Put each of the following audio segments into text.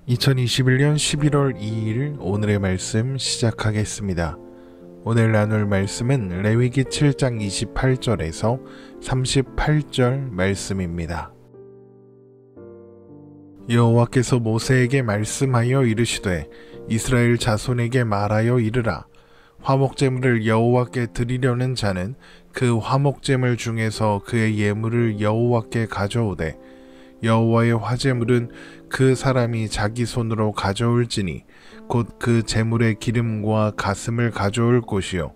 2021년 11월 2일 오늘의 말씀 시작하겠습니다. 오늘 나눌 말씀은 레위기 7장 28절에서 38절 말씀입니다. 여호와께서 모세에게 말씀하여 이르시되 이스라엘 자손에게 말하여 이르라. 화목제물을 여호와께 드리려는 자는 그 화목제물 중에서 그의 예물을 여호와께 가져오되 여호와의 화제물은 그 사람이 자기 손으로 가져올지니 곧 그 제물의 기름과 가슴을 가져올 것이요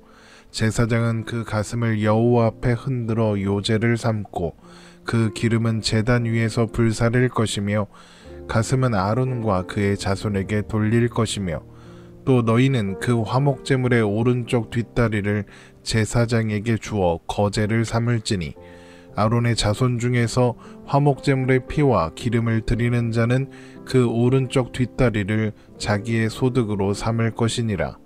제사장은 그 가슴을 여호와 앞에 흔들어 요제를 삼고 그 기름은 제단 위에서 불사를 것이며 가슴은 아론과 그의 자손에게 돌릴 것이며 또 너희는 그 화목제물의 오른쪽 뒷다리를 제사장에게 주어 거제를 삼을지니 아론의 자손 중에서 화목제물의 피와 기름을 드리는 자는 그 오른쪽 뒷다리를 자기의 소득으로 삼을 것이니라.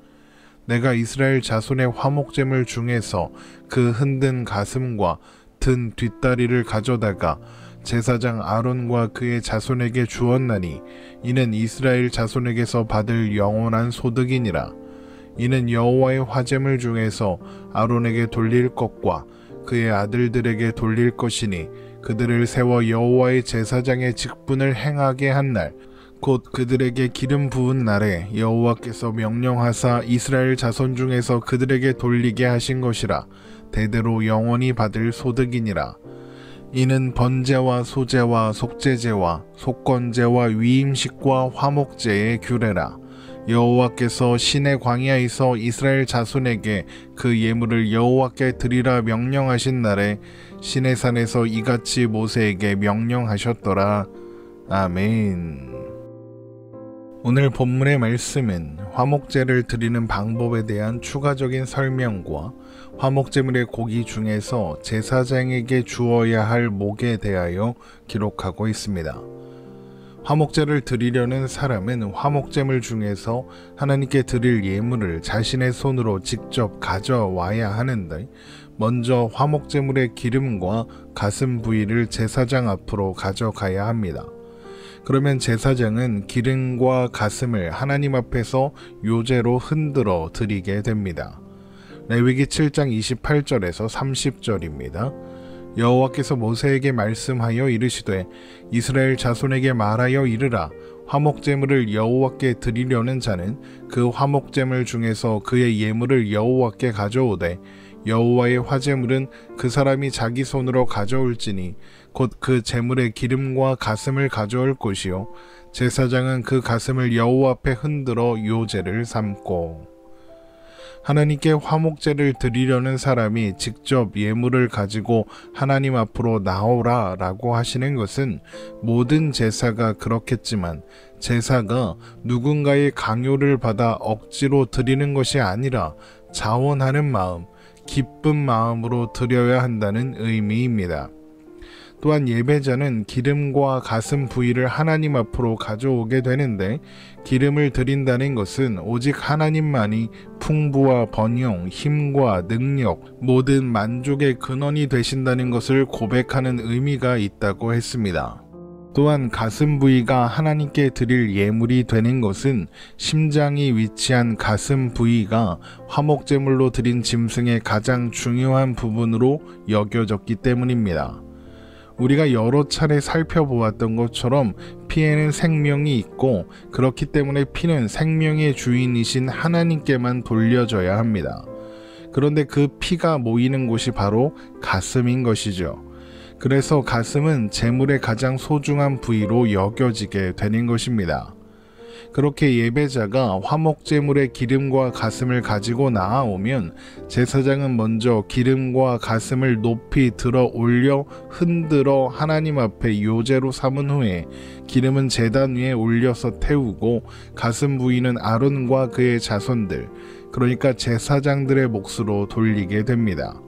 내가 이스라엘 자손의 화목제물 중에서 그 흔든 가슴과 든 뒷다리를 가져다가 제사장 아론과 그의 자손에게 주었나니 이는 이스라엘 자손에게서 받을 영원한 소득이니라. 이는 여호와의 화제물 중에서 아론에게 돌릴 것과 그의 아들들에게 돌릴 것이니 그들을 세워 여호와의 제사장의 직분을 행하게 한 날 곧 그들에게 기름 부은 날에 여호와께서 명령하사 이스라엘 자손 중에서 그들에게 돌리게 하신 것이라. 대대로 영원히 받을 소득이니라. 이는 번제와 소제와 속죄제와 속건제와 위임식과 화목제의 규례라. 여호와께서 시내 광야에서 이스라엘 자손에게 그 예물을 여호와께 드리라 명령하신 날에 시내산에서 이같이 모세에게 명령하셨더라. 아멘. 오늘 본문의 말씀은 화목제를 드리는 방법에 대한 추가적인 설명과 화목제물의 고기 중에서 제사장에게 주어야 할 목에 대하여 기록하고 있습니다. 화목제를 드리려는 사람은 화목제물 중에서 하나님께 드릴 예물을 자신의 손으로 직접 가져와야 하는데 먼저 화목제물의 기름과 가슴 부위를 제사장 앞으로 가져가야 합니다. 그러면 제사장은 기름과 가슴을 하나님 앞에서 요제로 흔들어 드리게 됩니다. 레위기 7장 28절에서 30절입니다. 여호와께서 모세에게 말씀하여 이르시되 이스라엘 자손에게 말하여 이르라. 화목제물을 여호와께 드리려는 자는 그 화목제물 중에서 그의 예물을 여호와께 가져오되 여호와의 화제물은 그 사람이 자기 손으로 가져올지니 곧 그 제물의 기름과 가슴을 가져올 것이요 제사장은 그 가슴을 여호와 앞에 흔들어 요제를 삼고. 하나님께 화목제를 드리려는 사람이 직접 예물을 가지고 하나님 앞으로 나오라 라고 하시는 것은 모든 제사가 그렇겠지만 제사가 누군가의 강요를 받아 억지로 드리는 것이 아니라 자원하는 마음, 기쁜 마음으로 드려야 한다는 의미입니다. 또한 예배자는 기름과 가슴 부위를 하나님 앞으로 가져오게 되는데 기름을 드린다는 것은 오직 하나님만이 풍부와 번영, 힘과 능력, 모든 만족의 근원이 되신다는 것을 고백하는 의미가 있다고 했습니다. 또한 가슴 부위가 하나님께 드릴 예물이 되는 것은 심장이 위치한 가슴 부위가 화목제물로 드린 짐승의 가장 중요한 부분으로 여겨졌기 때문입니다. 우리가 여러 차례 살펴보았던 것처럼 피에는 생명이 있고 그렇기 때문에 피는 생명의 주인이신 하나님께만 돌려져야 합니다. 그런데 그 피가 모이는 곳이 바로 가슴인 것이죠. 그래서 가슴은 제물의 가장 소중한 부위로 여겨지게 되는 것입니다. 그렇게 예배자가 화목제물의 기름과 가슴을 가지고 나아오면 제사장은 먼저 기름과 가슴을 높이 들어 올려 흔들어 하나님 앞에 요제로 삼은 후에 기름은 제단 위에 올려서 태우고 가슴 부위는 아론과 그의 자손들, 그러니까 제사장들의 몫으로 돌리게 됩니다.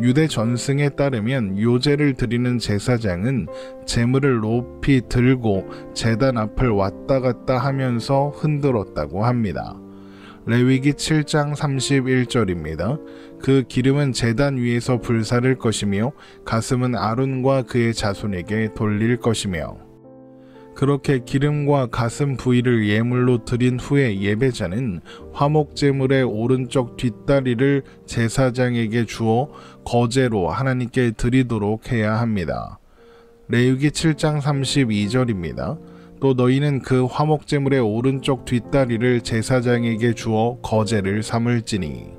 유대 전승에 따르면 요제를 드리는 제사장은 제물을 높이 들고 제단 앞을 왔다 갔다 하면서 흔들었다고 합니다. 레위기 7장 31절입니다. 그 기름은 제단 위에서 불사를 것이며 가슴은 아론과 그의 자손에게 돌릴 것이며. 그렇게 기름과 가슴 부위를 예물로 드린 후에 예배자는 화목제물의 오른쪽 뒷다리를 제사장에게 주어 거제로 하나님께 드리도록 해야 합니다. 레위기 7장 32절입니다. 또 너희는 그 화목제물의 오른쪽 뒷다리를 제사장에게 주어 거제를 삼을지니.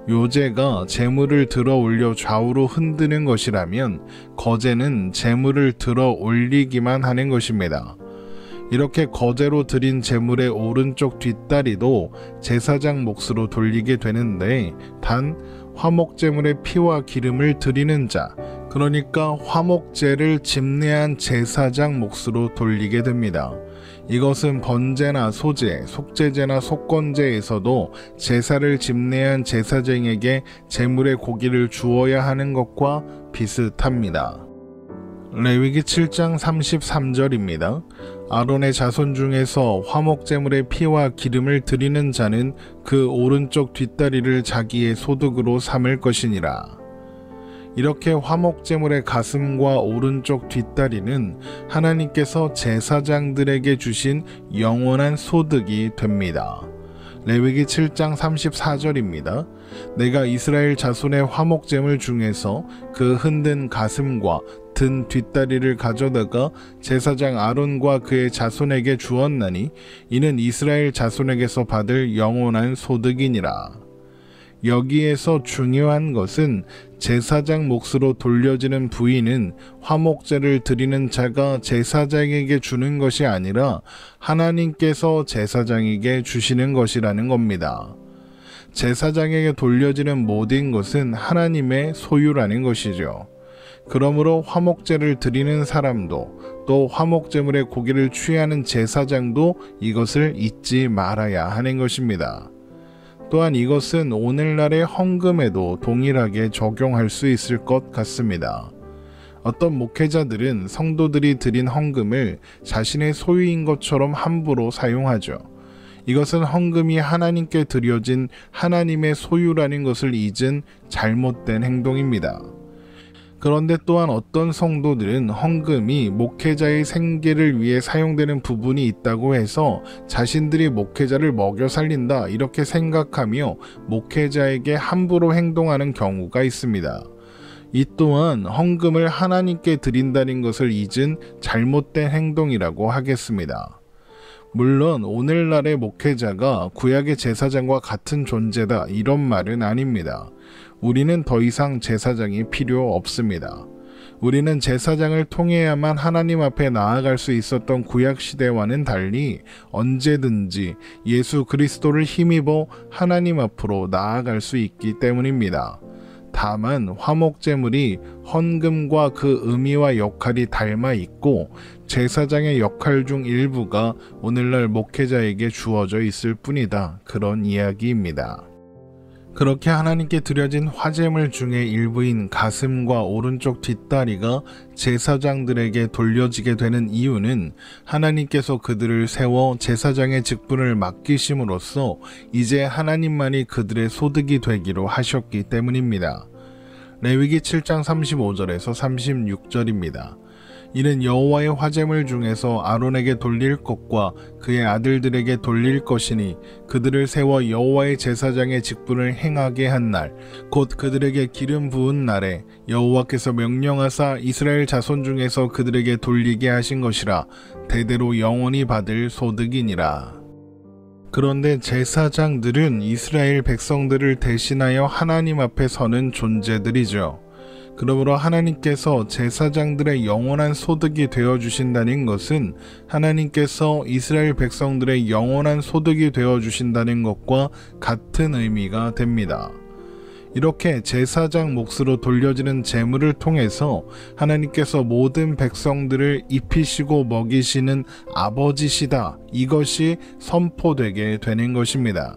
요제가 제물을 들어 올려 좌우로 흔드는 것이라면 거제는 제물을 들어 올리기만 하는 것입니다. 이렇게 거제로 드린 제물의 오른쪽 뒷다리도 제사장 몫으로 돌리게 되는데 단 화목제물의 피와 기름을 드리는 자, 그러니까 화목제를 집례한 제사장 몫으로 돌리게 됩니다. 이것은 번제나 소제, 속제제나 속건제에서도 제사를 집례한 제사장에게 제물의 고기를 주어야 하는 것과 비슷합니다. 레위기 7장 33절입니다. 아론의 자손 중에서 화목제물의 피와 기름을 드리는 자는 그 오른쪽 뒷다리를 자기의 소득으로 삼을 것이니라. 이렇게 화목제물의 가슴과 오른쪽 뒷다리는 하나님께서 제사장들에게 주신 영원한 소득이 됩니다. 레위기 7장 34절입니다. 내가 이스라엘 자손의 화목제물 중에서 그 흔든 가슴과 든 뒷다리를 가져다가 제사장 아론과 그의 자손에게 주었나니 이는 이스라엘 자손에게서 받을 영원한 소득이니라. 여기에서 중요한 것은 제사장 몫으로 돌려지는 부위는 화목제를 드리는 자가 제사장에게 주는 것이 아니라 하나님께서 제사장에게 주시는 것이라는 겁니다. 제사장에게 돌려지는 모든 것은 하나님의 소유라는 것이죠. 그러므로 화목제를 드리는 사람도 또 화목제물의 고기를 취하는 제사장도 이것을 잊지 말아야 하는 것입니다. 또한 이것은 오늘날의 헌금에도 동일하게 적용할 수 있을 것 같습니다. 어떤 목회자들은 성도들이 드린 헌금을 자신의 소유인 것처럼 함부로 사용하죠. 이것은 헌금이 하나님께 드려진 하나님의 소유라는 것을 잊은 잘못된 행동입니다. 그런데 또한 어떤 성도들은 헌금이 목회자의 생계를 위해 사용되는 부분이 있다고 해서 자신들이 목회자를 먹여 살린다 이렇게 생각하며 목회자에게 함부로 행동하는 경우가 있습니다. 이 또한 헌금을 하나님께 드린다는 것을 잊은 잘못된 행동이라고 하겠습니다. 물론 오늘날의 목회자가 구약의 제사장과 같은 존재다 이런 말은 아닙니다. 우리는 더 이상 제사장이 필요 없습니다. 우리는 제사장을 통해야만 하나님 앞에 나아갈 수 있었던 구약 시대와는 달리 언제든지 예수 그리스도를 힘입어 하나님 앞으로 나아갈 수 있기 때문입니다. 다만 화목제물이 헌금과 그 의미와 역할이 닮아 있고 제사장의 역할 중 일부가 오늘날 목회자에게 주어져 있을 뿐이다. 그런 이야기입니다. 그렇게 하나님께 드려진 화제물 중의 일부인 가슴과 오른쪽 뒷다리가 제사장들에게 돌려지게 되는 이유는 하나님께서 그들을 세워 제사장의 직분을 맡기심으로써 이제 하나님만이 그들의 소득이 되기로 하셨기 때문입니다. 레위기 7장 35절에서 36절입니다. 이는 여호와의 화제물 중에서 아론에게 돌릴 것과 그의 아들들에게 돌릴 것이니 그들을 세워 여호와의 제사장의 직분을 행하게 한 날, 곧 그들에게 기름 부은 날에 여호와께서 명령하사 이스라엘 자손 중에서 그들에게 돌리게 하신 것이라. 대대로 영원히 받을 소득이니라. 그런데 제사장들은 이스라엘 백성들을 대신하여 하나님 앞에 서는 존재들이죠. 그러므로 하나님께서 제사장들의 영원한 소득이 되어주신다는 것은 하나님께서 이스라엘 백성들의 영원한 소득이 되어주신다는 것과 같은 의미가 됩니다. 이렇게 제사장 몫으로 돌려지는 제물을 통해서 하나님께서 모든 백성들을 입히시고 먹이시는 아버지시다. 이것이 선포되게 되는 것입니다.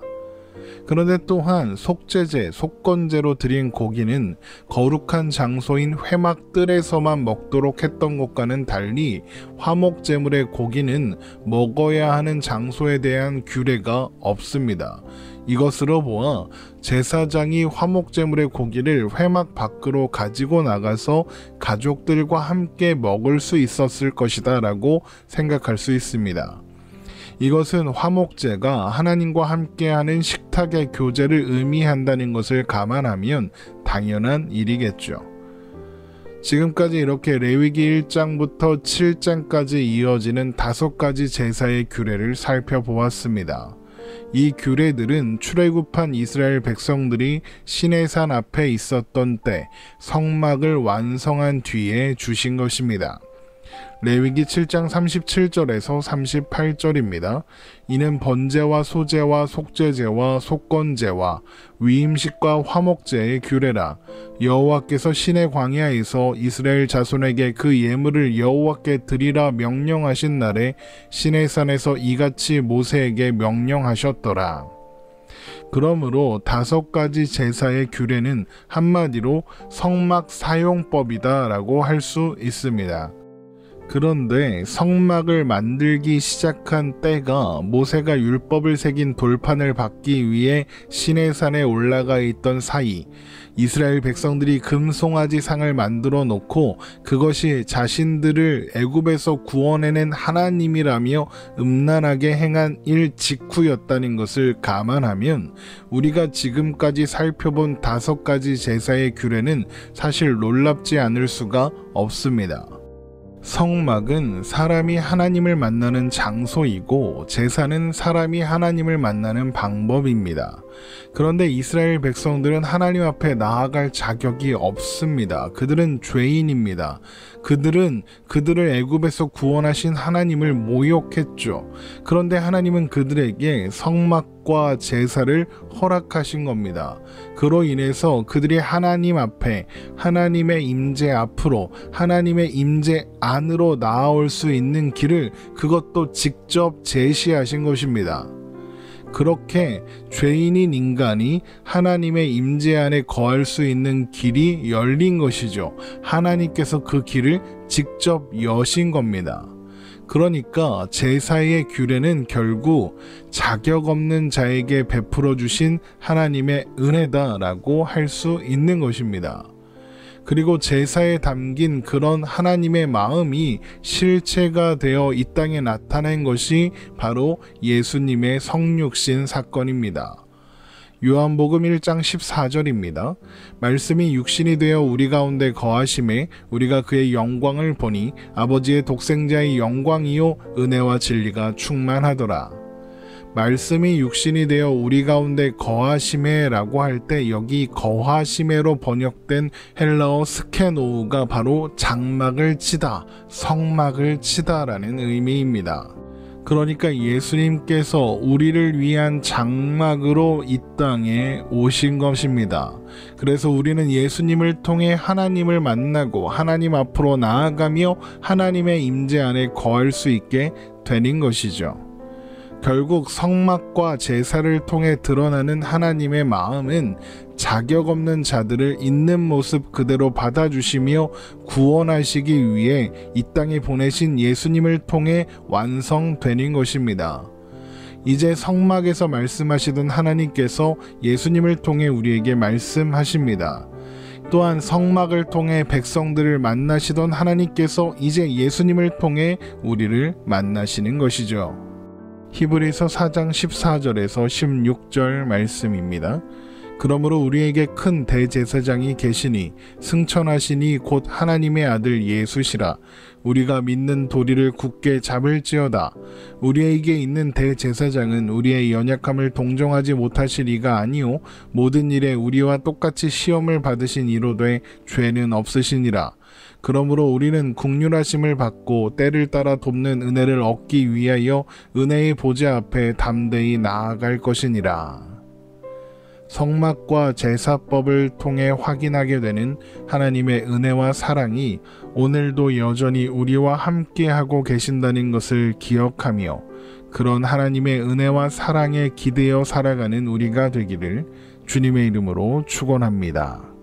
그런데 또한 속죄제, 속건제로 드린 고기는 거룩한 장소인 회막들에서만 먹도록 했던 것과는 달리 화목제물의 고기는 먹어야 하는 장소에 대한 규례가 없습니다. 이것으로 보아 제사장이 화목제물의 고기를 회막 밖으로 가지고 나가서 가족들과 함께 먹을 수 있었을 것이다 라고 생각할 수 있습니다. 이것은 화목제가 하나님과 함께하는 식탁의 교제를 의미한다는 것을 감안하면 당연한 일이겠죠. 지금까지 이렇게 레위기 1장부터 7장까지 이어지는 5가지 제사의 규례를 살펴보았습니다. 이 규례들은 출애굽한 이스라엘 백성들이 시내산 앞에 있었던 때 성막을 완성한 뒤에 주신 것입니다. 레위기 7장 37절에서 38절입니다. 이는 번제와 소제와 속죄제와 속건제와 위임식과 화목제의 규례라. 여호와께서 시내 광야에서 이스라엘 자손에게 그 예물을 여호와께 드리라 명령하신 날에 시내산에서 이같이 모세에게 명령하셨더라. 그러므로 5가지 제사의 규례는 한마디로 성막 사용법이다 라고 할 수 있습니다. 그런데 성막을 만들기 시작한 때가 모세가 율법을 새긴 돌판을 받기 위해 시내산에 올라가 있던 사이, 이스라엘 백성들이 금송아지 상을 만들어 놓고 그것이 자신들을 애굽에서 구원해낸 하나님이라며 음란하게 행한 일 직후였다는 것을 감안하면 우리가 지금까지 살펴본 5가지 제사의 규례는 사실 놀랍지 않을 수가 없습니다. 성막은 사람이 하나님을 만나는 장소이고 제사는 사람이 하나님을 만나는 방법입니다. 그런데 이스라엘 백성들은 하나님 앞에 나아갈 자격이 없습니다. 그들은 죄인입니다. 그들은 그들을 애굽에서 구원하신 하나님을 모욕했죠. 그런데 하나님은 그들에게 성막과 제사를 허락하신 겁니다. 그로 인해서 그들이 하나님 앞에 하나님의 임재 앞으로 하나님의 임재 안으로 나아올 수 있는 길을 그것도 직접 제시하신 것입니다. 그렇게 죄인인 인간이 하나님의 임재 안에 거할 수 있는 길이 열린 것이죠. 하나님께서 그 길을 직접 여신 겁니다. 그러니까 제사의 규례는 결국 자격 없는 자에게 베풀어 주신 하나님의 은혜다라고 할 수 있는 것입니다. 그리고 제사에 담긴 그런 하나님의 마음이 실체가 되어 이 땅에 나타낸 것이 바로 예수님의 성육신 사건입니다. 요한복음 1장 14절입니다. 말씀이 육신이 되어 우리 가운데 거하심에 우리가 그의 영광을 보니 아버지의 독생자의 영광이요 은혜와 진리가 충만하더라. 말씀이 육신이 되어 우리 가운데 거하심에 라고 할 때 여기 거하심에로 번역된 헬라어 스케노우가 바로 장막을 치다, 성막을 치다 라는 의미입니다. 그러니까 예수님께서 우리를 위한 장막으로 이 땅에 오신 것입니다. 그래서 우리는 예수님을 통해 하나님을 만나고 하나님 앞으로 나아가며 하나님의 임재 안에 거할 수 있게 되는 것이죠. 결국 성막과 제사를 통해 드러나는 하나님의 마음은 자격 없는 자들을 있는 모습 그대로 받아주시며 구원하시기 위해 이 땅에 보내신 예수님을 통해 완성되는 것입니다. 이제 성막에서 말씀하시던 하나님께서 예수님을 통해 우리에게 말씀하십니다. 또한 성막을 통해 백성들을 만나시던 하나님께서 이제 예수님을 통해 우리를 만나시는 것이죠. 히브리서 4장 14절에서 16절 말씀입니다. 그러므로 우리에게 큰 대제사장이 계시니 승천하시니 곧 하나님의 아들 예수시라. 우리가 믿는 도리를 굳게 잡을지어다. 우리에게 있는 대제사장은 우리의 연약함을 동정하지 못하실 이가 아니요 모든 일에 우리와 똑같이 시험을 받으신 이로되 죄는 없으시니라. 그러므로 우리는 긍휼하심을 받고 때를 따라 돕는 은혜를 얻기 위하여 은혜의 보좌 앞에 담대히 나아갈 것이니라. 성막과 제사법을 통해 확인하게 되는 하나님의 은혜와 사랑이 오늘도 여전히 우리와 함께하고 계신다는 것을 기억하며 그런 하나님의 은혜와 사랑에 기대어 살아가는 우리가 되기를 주님의 이름으로 축원합니다.